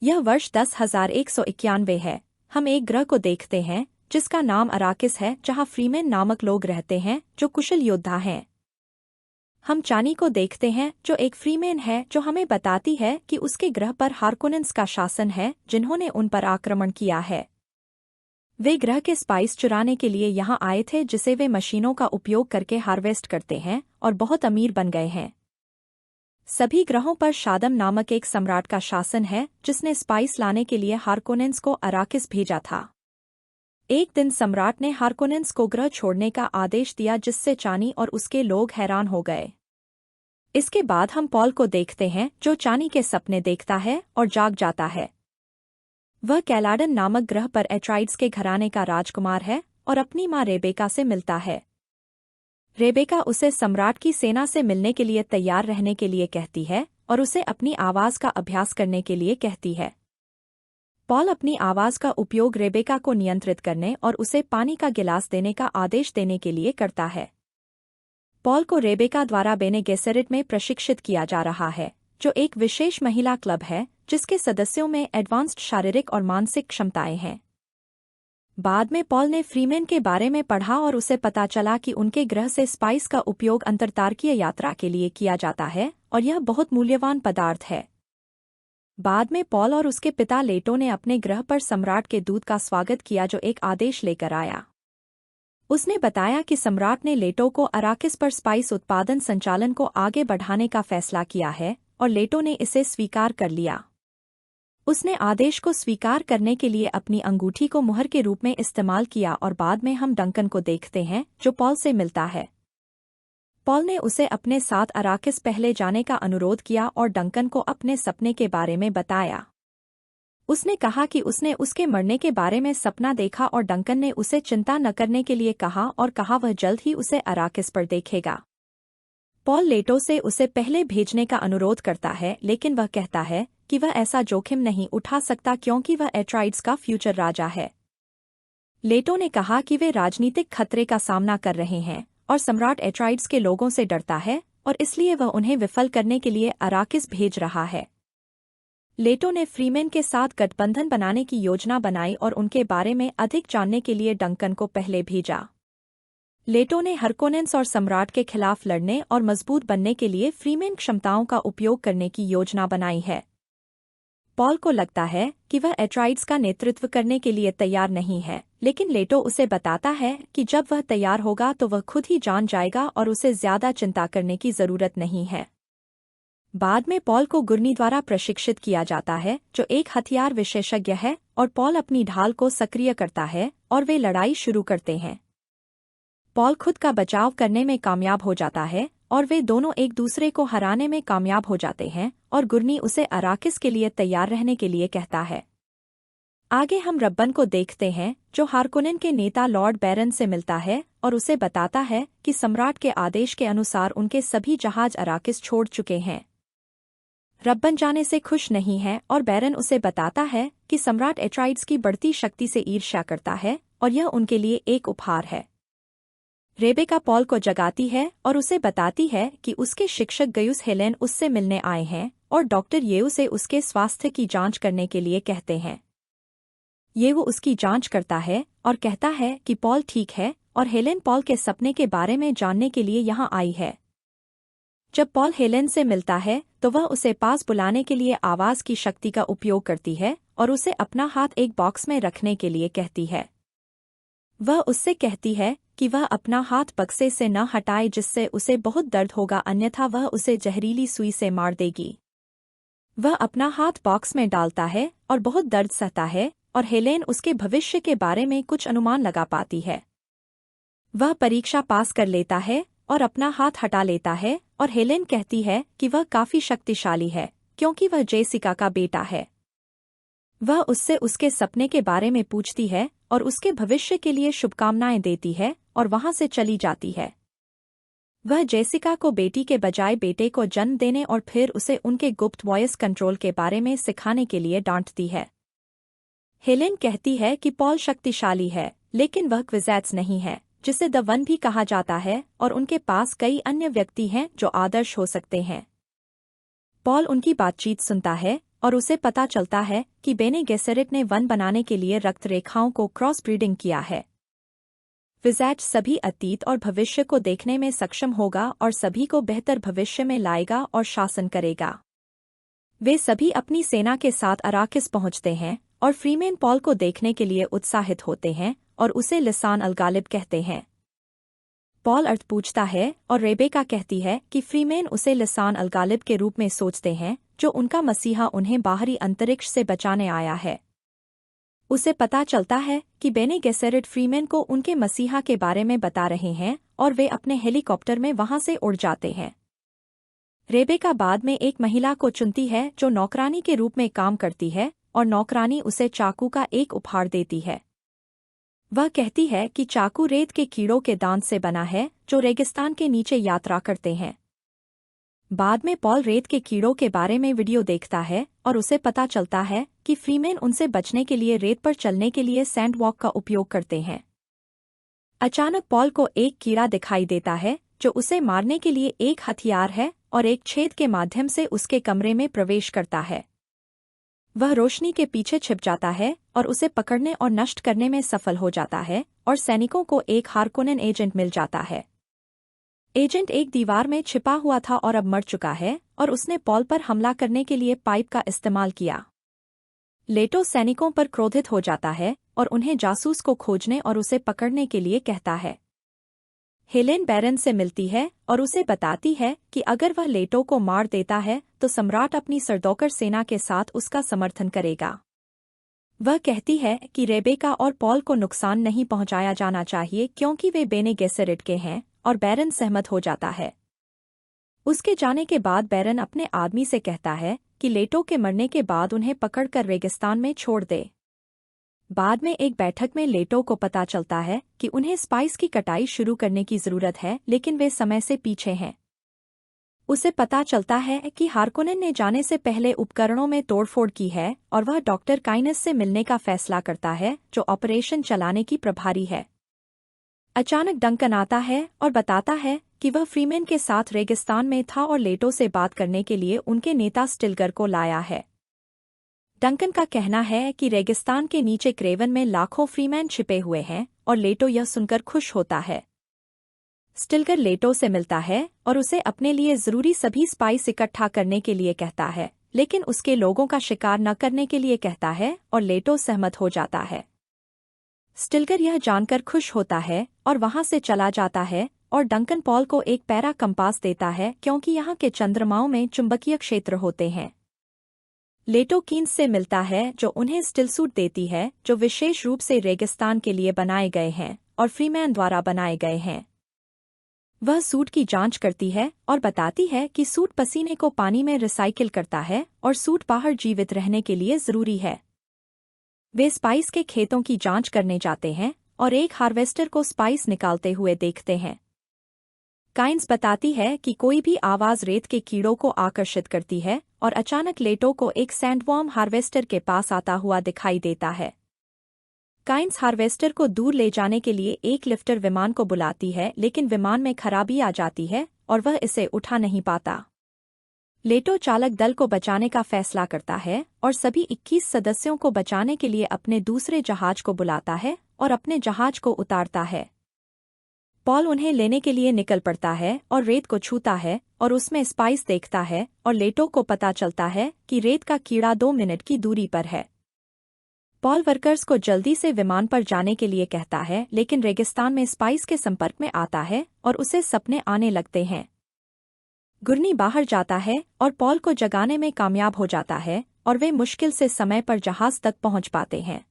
यह वर्ष 10,191 है। हम एक ग्रह को देखते हैं जिसका नाम अराकिस है, जहां फ्रीमेन नामक लोग रहते हैं जो कुशल योद्धा हैं। हम चानी को देखते हैं जो एक फ्रीमेन है, जो हमें बताती है कि उसके ग्रह पर हार्कोनेंस का शासन है जिन्होंने उन पर आक्रमण किया है। वे ग्रह के स्पाइस चुराने के लिए यहाँ आए थे, जिसे वे मशीनों का उपयोग करके हार्वेस्ट करते हैं और बहुत अमीर बन गए हैं। सभी ग्रहों पर शादम नामक एक सम्राट का शासन है जिसने स्पाइस लाने के लिए हार्कोनेंस को अराकिस भेजा था। एक दिन सम्राट ने हार्कोनेंस को ग्रह छोड़ने का आदेश दिया, जिससे चानी और उसके लोग हैरान हो गए। इसके बाद हम पॉल को देखते हैं जो चानी के सपने देखता है और जाग जाता है। वह कैलाडन नामक ग्रह पर एट्राइड्स के घराने का राजकुमार है और अपनी माँ रेबेका से मिलता है। रेबेका उसे सम्राट की सेना से मिलने के लिए तैयार रहने के लिए कहती है और उसे अपनी आवाज़ का अभ्यास करने के लिए कहती है। पॉल अपनी आवाज़ का उपयोग रेबेका को नियंत्रित करने और उसे पानी का गिलास देने का आदेश देने के लिए करता है। पॉल को रेबेका द्वारा बेने गेसेरिट में प्रशिक्षित किया जा रहा है, जो एक विशेष महिला क्लब है जिसके सदस्यों में एडवांस्ड शारीरिक और मानसिक क्षमताएं हैं। बाद में पॉल ने फ्रीमेन के बारे में पढ़ा और उसे पता चला कि उनके ग्रह से स्पाइस का उपयोग अंतरतारकीय यात्रा के लिए किया जाता है और यह बहुत मूल्यवान पदार्थ है। बाद में पॉल और उसके पिता लेटो ने अपने ग्रह पर सम्राट के दूत का स्वागत किया, जो एक आदेश लेकर आया। उसने बताया कि सम्राट ने लेटो को अराकिस पर स्पाइस उत्पादन संचालन को आगे बढ़ाने का फैसला किया है और लेटो ने इसे स्वीकार कर लिया। उसने आदेश को स्वीकार करने के लिए अपनी अंगूठी को मुहर के रूप में इस्तेमाल किया और बाद में हम डंकन को देखते हैं जो पॉल से मिलता है। पॉल ने उसे अपने साथ अराकिस पहले जाने का अनुरोध किया और डंकन को अपने सपने के बारे में बताया। उसने कहा कि उसने उसके मरने के बारे में सपना देखा और डंकन ने उसे चिंता न करने के लिए कहा और कहा वह जल्द ही उसे अराकिस पर देखेगा। पॉल लेटो से उसे पहले भेजने का अनुरोध करता है, लेकिन वह कहता है कि वह ऐसा जोखिम नहीं उठा सकता क्योंकि वह एट्राइड्स का फ्यूचर राजा है। लेटो ने कहा कि वे राजनीतिक खतरे का सामना कर रहे हैं और सम्राट एट्राइड्स के लोगों से डरता है और इसलिए वह उन्हें विफल करने के लिए अराकिस भेज रहा है। लेटो ने फ्रीमेन के साथ गठबंधन बनाने की योजना बनाई और उनके बारे में अधिक जानने के लिए डंकन को पहले भेजा। लेटो ने हार्कोनेंस और सम्राट के खिलाफ लड़ने और मजबूत बनने के लिए फ्रीमेन क्षमताओं का उपयोग करने की योजना बनाई है। पॉल को लगता है कि वह एट्राइड्स का नेतृत्व करने के लिए तैयार नहीं है, लेकिन लेटो उसे बताता है कि जब वह तैयार होगा तो वह खुद ही जान जाएगा और उसे ज्यादा चिंता करने की जरूरत नहीं है। बाद में पॉल को गुर्नी द्वारा प्रशिक्षित किया जाता है, जो एक हथियार विशेषज्ञ है, और पॉल अपनी ढाल को सक्रिय करता है और वे लड़ाई शुरू करते हैं। पॉल खुद का बचाव करने में कामयाब हो जाता है और वे दोनों एक दूसरे को हराने में कामयाब हो जाते हैं और गुर्नी उसे अराकिस के लिए तैयार रहने के लिए कहता है। आगे हम रब्बन को देखते हैं जो हार्कोनेन के नेता लॉर्ड बैरन से मिलता है और उसे बताता है कि सम्राट के आदेश के अनुसार उनके सभी जहाज अराकिस छोड़ चुके हैं। रब्बन जाने से खुश नहीं है और बैरन उसे बताता है कि सम्राट एट्राइड्स की बढ़ती शक्ति से ईर्ष्या करता है और यह उनके लिए एक उपहार है। रेबेका पॉल को जगाती है और उसे बताती है कि उसके शिक्षक गयुस हेलेन उससे मिलने आए हैं और डॉक्टर येऊ से उसके स्वास्थ्य की जांच करने के लिए कहते हैं। येऊ उसकी जांच करता है और कहता है कि पॉल ठीक है और हेलेन पॉल के सपने के बारे में जानने के लिए यहाँ आई है। जब पॉल हेलेन से मिलता है तो वह उसे पास बुलाने के लिए आवाज़ की शक्ति का उपयोग करती है और उसे अपना हाथ एक बॉक्स में रखने के लिए कहती है। वह उससे कहती है कि वह अपना हाथ बक्से से न हटाए, जिससे उसे बहुत दर्द होगा, अन्यथा वह उसे जहरीली सुई से मार देगी। वह अपना हाथ बॉक्स में डालता है और बहुत दर्द सहता है और हेलेन उसके भविष्य के बारे में कुछ अनुमान लगा पाती है। वह परीक्षा पास कर लेता है और अपना हाथ हटा लेता है और हेलेन कहती है कि वह काफी शक्तिशाली है क्योंकि वह जेसिका का बेटा है। वह उससे उसके सपने के बारे में पूछती है और उसके भविष्य के लिए शुभकामनाएं देती है और वहां से चली जाती है। वह जेसिका को बेटी के बजाय बेटे को जन्म देने और फिर उसे उनके गुप्त वॉइस कंट्रोल के बारे में सिखाने के लिए डांटती है। हेलेन कहती है कि पॉल शक्तिशाली है, लेकिन वह क्विज़ैट्स नहीं है, जिसे द वन भी कहा जाता है, और उनके पास कई अन्य व्यक्ति हैं जो आदर्श हो सकते हैं। पॉल उनकी बातचीत सुनता है और उसे पता चलता है कि बेने गेसेरिट ने वन बनाने के लिए रक्त रेखाओं को क्रॉस ब्रीडिंग किया है। विज़ेज सभी अतीत और भविष्य को देखने में सक्षम होगा और सभी को बेहतर भविष्य में लाएगा और शासन करेगा। वे सभी अपनी सेना के साथ अराकिस पहुंचते हैं और फ्रीमेन पॉल को देखने के लिए उत्साहित होते हैं और उसे लिसान अल गालिब कहते हैं। पॉल अर्थ पूछता है और रेबेका कहती है कि फ्रीमेन उसे लिसान अल गालिब के रूप में सोचते हैं, जो उनका मसीहा उन्हें बाहरी अंतरिक्ष से बचाने आया है। उसे पता चलता है कि बेने गेसेरिट फ्रीमेन को उनके मसीहा के बारे में बता रहे हैं और वे अपने हेलीकॉप्टर में वहां से उड़ जाते हैं। रेबेका बाद में एक महिला को चुनती है जो नौकरानी के रूप में काम करती है और नौकरानी उसे चाकू का एक उपहार देती है। वह कहती है कि चाकू रेत के कीड़ों के दांत से बना है जो रेगिस्तान के नीचे यात्रा करते हैं। बाद में पॉल रेत के कीड़ों के बारे में वीडियो देखता है और उसे पता चलता है कि फ्रीमेन उनसे बचने के लिए रेत पर चलने के लिए सैंड वॉक का उपयोग करते हैं। अचानक पॉल को एक कीड़ा दिखाई देता है जो उसे मारने के लिए एक हथियार है और एक छेद के माध्यम से उसके कमरे में प्रवेश करता है। वह रोशनी के पीछे छिप जाता है और उसे पकड़ने और नष्ट करने में सफल हो जाता है और सैनिकों को एक हार्कोनेन एजेंट मिल जाता है। एजेंट एक दीवार में छिपा हुआ था और अब मर चुका है और उसने पॉल पर हमला करने के लिए पाइप का इस्तेमाल किया। लेटो सैनिकों पर क्रोधित हो जाता है और उन्हें जासूस को खोजने और उसे पकड़ने के लिए कहता है। हेलेन बैरन से मिलती है और उसे बताती है कि अगर वह लेटो को मार देता है तो सम्राट अपनी सरदौकर सेना के साथ उसका समर्थन करेगा। वह कहती है कि रेबेका और पॉल को नुकसान नहीं पहुंचाया जाना चाहिए क्योंकि वे बेने गेसेरिट के हैं, और बैरन सहमत हो जाता है। उसके जाने के बाद बैरन अपने आदमी से कहता है कि लेटो के मरने के बाद उन्हें पकड़कर रेगिस्तान में छोड़ दे। बाद में एक बैठक में लेटो को पता चलता है कि उन्हें स्पाइस की कटाई शुरू करने की जरूरत है, लेकिन वे समय से पीछे हैं। उसे पता चलता है कि हार्कोनेन ने जाने से पहले उपकरणों में तोड़फोड़ की है और वह डॉक्टर काइनस से मिलने का फैसला करता है जो ऑपरेशन चलाने की प्रभारी है। अचानक डंकन आता है और बताता है कि वह फ्रीमेन के साथ रेगिस्तान में था और लेटो से बात करने के लिए उनके नेता स्टिल्गर को लाया है। डंकन का कहना है कि रेगिस्तान के नीचे क्रेवन में लाखों फ्रीमैन छिपे हुए हैं और लेटो यह सुनकर खुश होता है। स्टिल्गर लेटो से मिलता है और उसे अपने लिए जरूरी सभी स्पाइस इकट्ठा करने के लिए कहता है, लेकिन उसके लोगों का शिकार न करने के लिए कहता है और लेटो सहमत हो जाता है। स्टिल्गर यह जानकर खुश होता है और वहां से चला जाता है और डंकन पॉल को एक पैरा कंपास देता है क्योंकि यहाँ के चंद्रमाओं में चुंबकीय क्षेत्र होते हैं। लेटो कीन्स से मिलता है जो उन्हें स्टिलसूट देती है जो विशेष रूप से रेगिस्तान के लिए बनाए गए हैं और फ्रीमैन द्वारा बनाए गए हैं। वह सूट की जांच करती है और बताती है कि सूट पसीने को पानी में रिसाइकिल करता है और सूट बाहर जीवित रहने के लिए जरूरी है। वे स्पाइस के खेतों की जांच करने जाते हैं और एक हार्वेस्टर को स्पाइस निकालते हुए देखते हैं। काइंस बताती है कि कोई भी आवाज रेत के कीड़ों को आकर्षित करती है और अचानक लेटो को एक सैंडवॉर्म हार्वेस्टर के पास आता हुआ दिखाई देता है। काइंस हार्वेस्टर को दूर ले जाने के लिए एक लिफ्टर विमान को बुलाती है, लेकिन विमान में खराबी आ जाती है और वह इसे उठा नहीं पाता। लेटो चालक दल को बचाने का फैसला करता है और सभी 21 सदस्यों को बचाने के लिए अपने दूसरे जहाज को बुलाता है और अपने जहाज को उतारता है। पॉल उन्हें लेने के लिए निकल पड़ता है और रेत को छूता है और उसमें स्पाइस देखता है और लेटो को पता चलता है कि रेत का कीड़ा 2 मिनट की दूरी पर है। पॉल वर्कर्स को जल्दी से विमान पर जाने के लिए कहता है, लेकिन रेगिस्तान में स्पाइस के संपर्क में आता है और उसे सपने आने लगते हैं। गुर्नी बाहर जाता है और पॉल को जगाने में कामयाब हो जाता है और वे मुश्किल से समय पर जहाज तक पहुंच पाते हैं।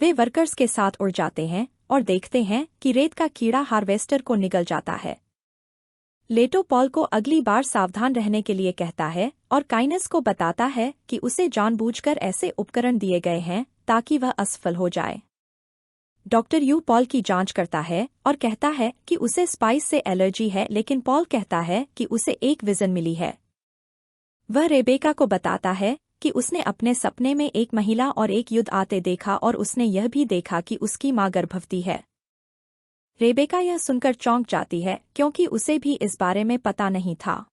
वे वर्कर्स के साथ उड़ जाते हैं और देखते हैं कि रेत का कीड़ा हार्वेस्टर को निगल जाता है। लेटो पॉल को अगली बार सावधान रहने के लिए कहता है और काइनस को बताता है कि उसे जानबूझकर ऐसे उपकरण दिए गए हैं ताकि वह असफल हो जाए। डॉक्टर यू पॉल की जांच करता है और कहता है कि उसे स्पाइस से एलर्जी है, लेकिन पॉल कहता है कि उसे एक विजन मिली है। वह रेबेका को बताता है कि उसने अपने सपने में एक महिला और एक युद्ध आते देखा और उसने यह भी देखा कि उसकी मां गर्भवती है। रेबेका यह सुनकर चौंक जाती है क्योंकि उसे भी इस बारे में पता नहीं था।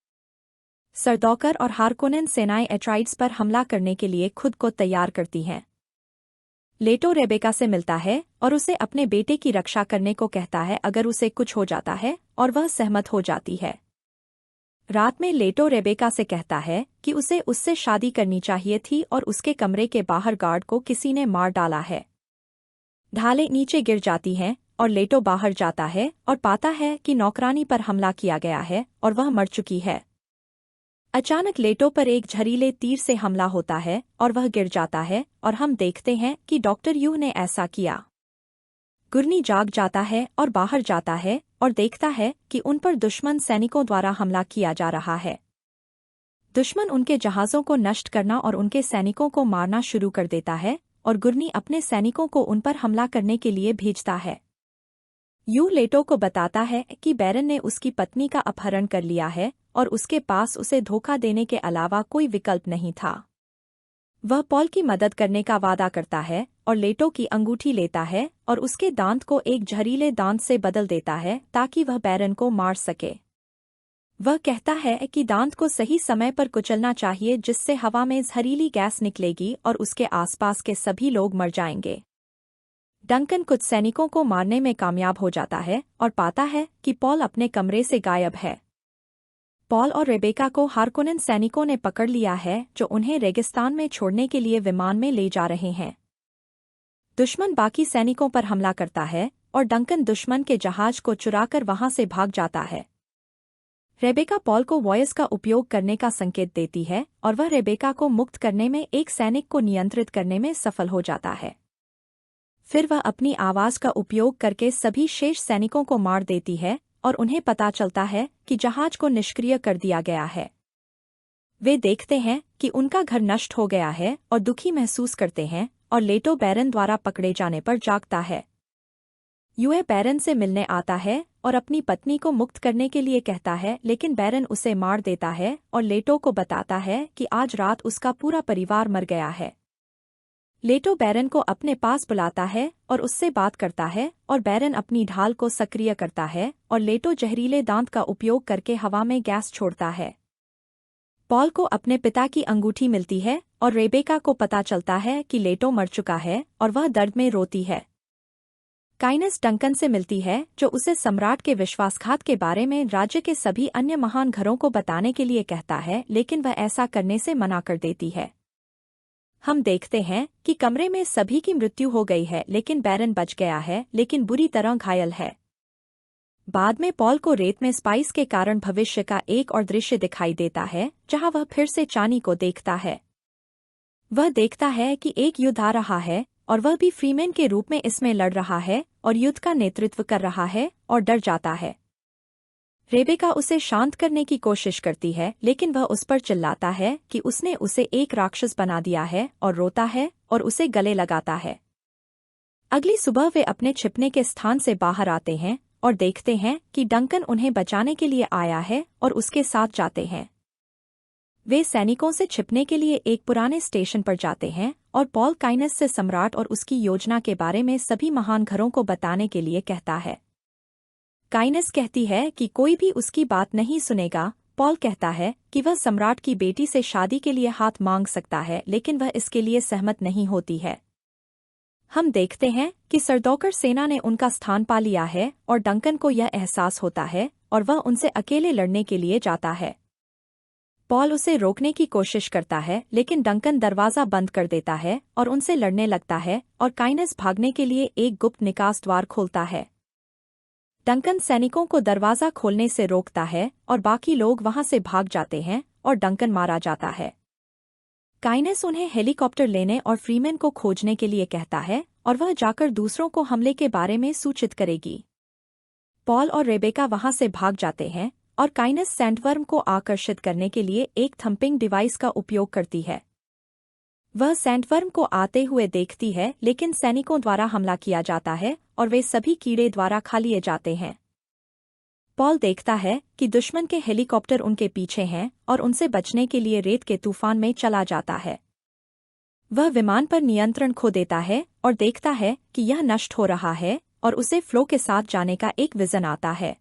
सरदौकर और हार्कोनेन सेनाएं एट्राइड्स पर हमला करने के लिए खुद को तैयार करती हैं। लेटो रेबेका से मिलता है और उसे अपने बेटे की रक्षा करने को कहता है अगर उसे कुछ हो जाता है, और वह सहमत हो जाती है। रात में लेटो रेबेका से कहता है कि उसे उससे शादी करनी चाहिए थी और उसके कमरे के बाहर गार्ड को किसी ने मार डाला है। ढालें नीचे गिर जाती हैं और लेटो बाहर जाता है और पाता है कि नौकरानी पर हमला किया गया है और वह मर चुकी है। अचानक लेटो पर एक झरीले तीर से हमला होता है और वह गिर जाता है और हम देखते हैं कि डॉक्टर यू ने ऐसा किया। गुर्नी जाग जाता है और बाहर जाता है और देखता है कि उन पर दुश्मन सैनिकों द्वारा हमला किया जा रहा है। दुश्मन उनके जहाज़ों को नष्ट करना और उनके सैनिकों को मारना शुरू कर देता है और गुर्नी अपने सैनिकों को उन पर हमला करने के लिए भेजता है। यू लेटो को बताता है कि बैरन ने उसकी पत्नी का अपहरण कर लिया है और उसके पास उसे धोखा देने के अलावा कोई विकल्प नहीं था। वह पॉल की मदद करने का वादा करता है और लेटो की अंगूठी लेता है और उसके दांत को एक जहरीले दांत से बदल देता है ताकि वह बैरन को मार सके। वह कहता है कि दांत को सही समय पर कुचलना चाहिए जिससे हवा में जहरीली गैस निकलेगी और उसके आसपास के सभी लोग मर जाएंगे। डंकन कुछ सैनिकों को मारने में कामयाब हो जाता है और पाता है कि पॉल अपने कमरे से गायब है। पॉल और रेबेका को हार्कोनेन सैनिकों ने पकड़ लिया है जो उन्हें रेगिस्तान में छोड़ने के लिए विमान में ले जा रहे हैं। दुश्मन बाकी सैनिकों पर हमला करता है और डंकन दुश्मन के जहाज को चुराकर वहां से भाग जाता है। रेबेका पॉल को वॉयस का उपयोग करने का संकेत देती है और वह रेबेका को मुक्त करने में एक सैनिक को नियंत्रित करने में सफल हो जाता है। फिर वह अपनी आवाज का उपयोग करके सभी शेष सैनिकों को मार देती है और उन्हें पता चलता है कि जहाज को निष्क्रिय कर दिया गया है। वे देखते हैं कि उनका घर नष्ट हो गया है और दुखी महसूस करते हैं और लेटो बैरन द्वारा पकड़े जाने पर जागता है। यूए बैरन से मिलने आता है और अपनी पत्नी को मुक्त करने के लिए कहता है, लेकिन बैरन उसे मार देता है और लेटो को बताता है कि आज रात उसका पूरा परिवार मर गया है। लेटो बैरन को अपने पास बुलाता है और उससे बात करता है और बैरन अपनी ढाल को सक्रिय करता है और लेटो जहरीले दांत का उपयोग करके हवा में गैस छोड़ता है। पॉल को अपने पिता की अंगूठी मिलती है और रेबेका को पता चलता है कि लेटो मर चुका है और वह दर्द में रोती है। काइनस डंकन से मिलती है जो उसे सम्राट के विश्वासघात के बारे में राज्य के सभी अन्य महान घरों को बताने के लिए कहता है, लेकिन वह ऐसा करने से मना कर देती है। हम देखते हैं कि कमरे में सभी की मृत्यु हो गई है लेकिन बैरन बच गया है, लेकिन बुरी तरह घायल है। बाद में पॉल को रेत में स्पाइस के कारण भविष्य का एक और दृश्य दिखाई देता है जहां वह फिर से चानी को देखता है। वह देखता है कि एक युद्ध आ रहा है और वह भी फ्रीमैन के रूप में इसमें लड़ रहा है और युद्ध का नेतृत्व कर रहा है और डर जाता है। रेबेका उसे शांत करने की कोशिश करती है लेकिन वह उस पर चिल्लाता है कि उसने उसे एक राक्षस बना दिया है और रोता है और उसे गले लगाता है। अगली सुबह वे अपने छिपने के स्थान से बाहर आते हैं और देखते हैं कि डंकन उन्हें बचाने के लिए आया है और उसके साथ जाते हैं। वे सैनिकों से छिपने के लिए एक पुराने स्टेशन पर जाते हैं और पॉल काइनस से सम्राट और उसकी योजना के बारे में सभी महान घरों को बताने के लिए कहता है। काइनस कहती है कि कोई भी उसकी बात नहीं सुनेगा। पॉल कहता है कि वह सम्राट की बेटी से शादी के लिए हाथ मांग सकता है लेकिन वह इसके लिए सहमत नहीं होती है। हम देखते हैं कि सरदौकर सेना ने उनका स्थान पा लिया है और डंकन को यह एहसास होता है और वह उनसे अकेले लड़ने के लिए जाता है। पॉल उसे रोकने की कोशिश करता है लेकिन डंकन दरवाजा बंद कर देता है और उनसे लड़ने लगता है और काइनस भागने के लिए एक गुप्त निकास द्वार खोलता है। डंकन सैनिकों को दरवाजा खोलने से रोकता है और बाकी लोग वहां से भाग जाते हैं और डंकन मारा जाता है। काइनस उन्हें हेलीकॉप्टर लेने और फ्रीमैन को खोजने के लिए कहता है और वह जाकर दूसरों को हमले के बारे में सूचित करेगी। पॉल और रेबेका वहां से भाग जाते हैं और काइनस सैंडवर्म को आकर्षित करने के लिए एक थंपिंग डिवाइस का उपयोग करती है। वह सैंडवर्म को आते हुए देखती है लेकिन सैनिकों द्वारा हमला किया जाता है और वे सभी कीड़े द्वारा खा लिए जाते हैं। पॉल देखता है कि दुश्मन के हेलीकॉप्टर उनके पीछे हैं और उनसे बचने के लिए रेत के तूफान में चला जाता है। वह विमान पर नियंत्रण खो देता है और देखता है कि यह नष्ट हो रहा है और उसे फ्लो के साथ जाने का एक विजन आता है।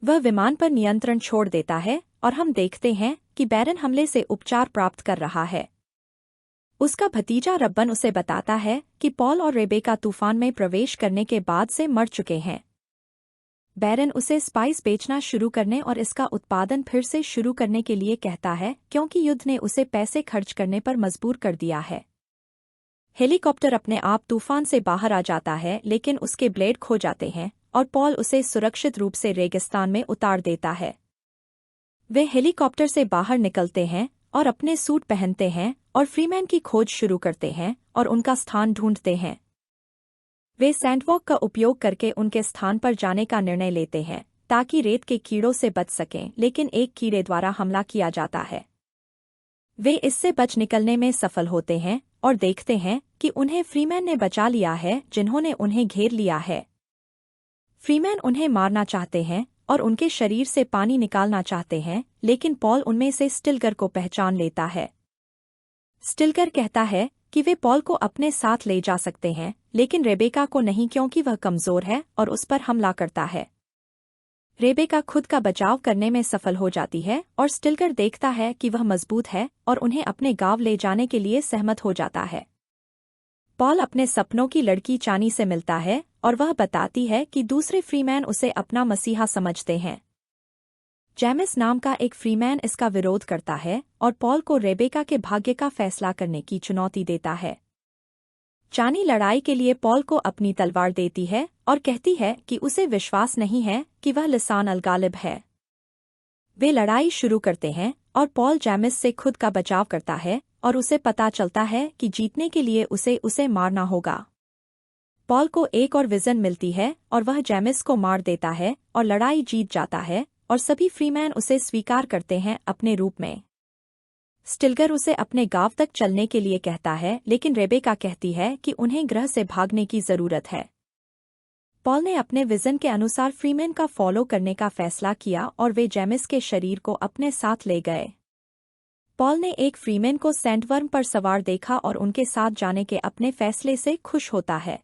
वह विमान पर नियंत्रण छोड़ देता है और हम देखते हैं कि बैरन हमले से उपचार प्राप्त कर रहा है। उसका भतीजा रब्बन उसे बताता है कि पॉल और रेबेका तूफान में प्रवेश करने के बाद से मर चुके हैं। बैरन उसे स्पाइस बेचना शुरू करने और इसका उत्पादन फिर से शुरू करने के लिए कहता है क्योंकि युद्ध ने उसे पैसे खर्च करने पर मजबूर कर दिया है। हेलीकॉप्टर अपने आप तूफान से बाहर आ जाता है, लेकिन उसके ब्लेड खो जाते हैं और पॉल उसे सुरक्षित रूप से रेगिस्तान में उतार देता है। वे हेलीकॉप्टर से बाहर निकलते हैं और अपने सूट पहनते हैं और फ्रीमैन की खोज शुरू करते हैं और उनका स्थान ढूंढते हैं। वे सैंडवॉक का उपयोग करके उनके स्थान पर जाने का निर्णय लेते हैं ताकि रेत के कीड़ों से बच सकें, लेकिन एक कीड़े द्वारा हमला किया जाता है। वे इससे बच निकलने में सफल होते हैं और देखते हैं कि उन्हें फ्रीमैन ने बचा लिया है, जिन्होंने उन्हें घेर लिया है। फ्रीमैन उन्हें मारना चाहते हैं और उनके शरीर से पानी निकालना चाहते हैं, लेकिन पॉल उनमें से स्टिल्गर को पहचान लेता है। स्टिल्गर कहता है कि वे पॉल को अपने साथ ले जा सकते हैं, लेकिन रेबेका को नहीं क्योंकि वह कमजोर है और उस पर हमला करता है। रेबेका खुद का बचाव करने में सफल हो जाती है और स्टिल्गर देखता है कि वह मजबूत है और उन्हें अपने गांव ले जाने के लिए सहमत हो जाता है। पॉल अपने सपनों की लड़की चानी से मिलता है और वह बताती है कि दूसरे फ्रीमैन उसे अपना मसीहा समझते हैं। जेमिस नाम का एक फ्रीमैन इसका विरोध करता है और पॉल को रेबेका के भाग्य का फैसला करने की चुनौती देता है। चानी लड़ाई के लिए पॉल को अपनी तलवार देती है और कहती है कि उसे विश्वास नहीं है कि वह लिसान अल गालिब है। वे लड़ाई शुरू करते हैं और पॉल जेमिस से खुद का बचाव करता है और उसे पता चलता है कि जीतने के लिए उसे मारना होगा। पॉल को एक और विजन मिलती है और वह जेमिस को मार देता है और लड़ाई जीत जाता है और सभी फ्रीमैन उसे स्वीकार करते हैं अपने रूप में। स्टिल्गर उसे अपने गांव तक चलने के लिए कहता है, लेकिन रेबेका कहती है कि उन्हें ग्रह से भागने की जरूरत है। पॉल ने अपने विजन के अनुसार फ्रीमैन का फॉलो करने का फैसला किया और वे जेमिस के शरीर को अपने साथ ले गए। पॉल ने एक फ्रीमैन को सैंडवर्म पर सवार देखा और उनके साथ जाने के अपने फैसले से खुश होता है।